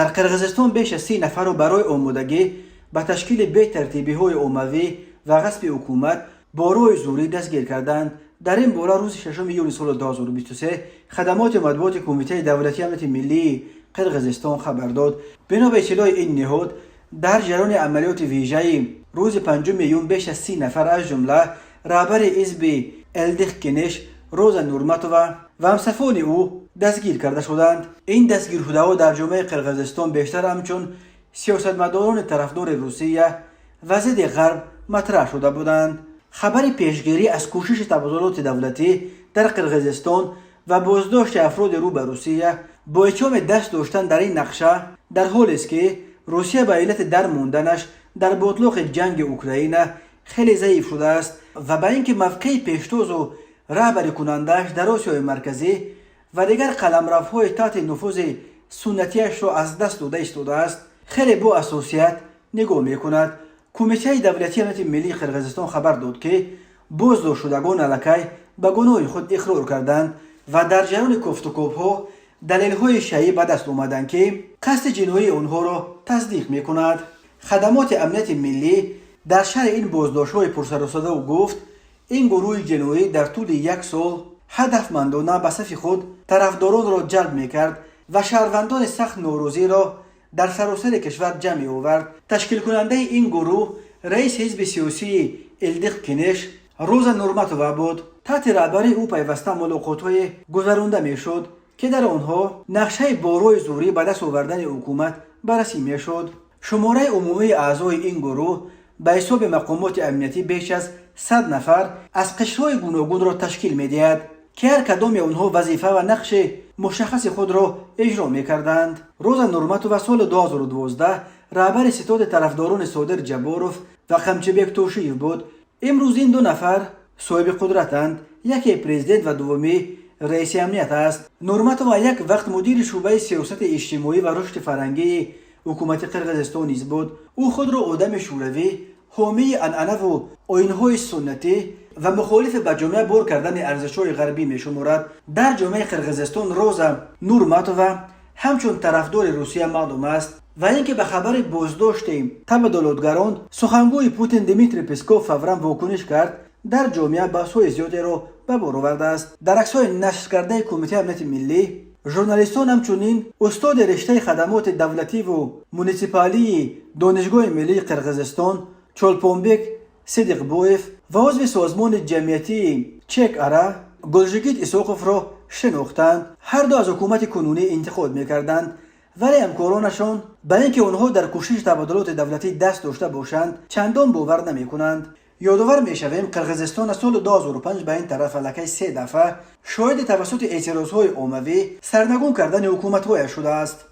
در قرقیزستان بیش از 30 نفر را برای آمادگی به تشکیل بی ترتیبی های عمومی و غصب حکومت با روی زوری دستگیر کردند. در این باره روز 6 یولی سال 2023 خدمات مطبوعات کمیته دولتی امنیت ملی قرقیزستان خبر داد. بنا به اطلاع این نهاد، در جریان عملیات ویژه روز 5 یون بیش از 30 نفر از جمله رهبر حزب الدخ کنش روزا نورماتووا و همسفان او دستگیر کرده شدند. این دستگیر شده ها در جامعه قرقیزستان بیشتر همچون سیاستمداران طرفدار روسیه و ضد غرب مطرح شده بودند. خبر پیشگیری از کوشش تبادلات دولتی در قرقیزستان و بازداشت افراد رو به روسیه با اتهام دست داشتن در این نقشه در حالی است که روسیه به علت درماندنش در بطلاق جنگ اوکراین خیلی ضعیف شده است و به اینکه موقع پیشتاز و رهبری کنندش در آسیای مرکزی و دیگر قلمروهای تحت نفوذ سنتیش را از دست داده ایستاده است، خیلی با حساسیت نگاه میکند. کمیته دولتی امنیت ملی قرقیزستان خبر داد که بازداشت شدگان الکی به گناه خود اقرار کردند و در جریان گفت و گفت‌ها دلیل‌های شایع به دست آمدند که قصد جنایی آنها را تصدیق میکند. خدمات امنیت ملی در شرح این بازداشت‌های پرسر و صدا گفت این گروه جنایی در طول یک سال هدفمندانه به صف خود طرفداران را جلب میکرد و شهروندان سخت ناراضی را در سراسر کشور جمع آورد. تشکیل کننده این گروه رئیس حزب سیاسی الدخ کنش روزا نورماتووا بود. تحت رهبری او پیوسته ملاقات‌های گذرانده میشد که در آنها نقشه باروی زوری به دست آوردن حکومت بررسی میشد. شماره عمومی اعضای این گروه به حساب مقامات امنیتی بیش از 100 نفر از قشرهای گوناگون را تشکیل می‌دهد که هر کدام آنها وظیفه و نقش مشخص خود را اجرا می‌کردند. روزا نورماتووا سال 2012 رهبر ستاد طرفداران صادر جباروف و خمچبک توشیف بود. امروز این دو نفر صاحب قدرتند، یکی پرزیدنت و دومی رئیس امنیت است. نورماتووا یک وقت مدیر شعبه سیاست اجتماعی و رشد فرهنگی حکومت قرقیزستان نیز بود. او خود را آدم شوروی، حامی عنعنه و آیین‌های سنتی و مخالف به جامعه بار کردن ارزش‌های غربی می‌شمارد. در جامعه قرقیزستان روزا نورماتووا همچون طرفدار روسیه معلوم است و اینکه به خبر بازداشت تبادلاتگران سخنگوی پوتین دیمیتری پسکوف فوراً واکنش کرد، در جامعه بحث‌های زیادی را به بار آورده است. در عکس‌های نشر کرده کمیته امنیت ملی، ژورنالیستان همچنین استاد رشته خدمات دولتی و مونیسیپالی دانشگاه ملی قرقیزستان چولپونبک صدیقبویف و عضو سازمان جمعیتی چک اره گلژگیت ایساقوف را شناختند. هر دو از حکومت کنونی انتقاد می‌کردند، ولی همکارانشان به اینکه آنها در کوشش تبادلات دولتی دست داشته باشند چندان باور نمی‌کنند. یادآور می‌شویم قرقیزستان از سال 2005 به این طرف الکی 3 دفعه شاهد توسط اعتراض‌های عمومی سرنگون کردن حکومت‌های شده است.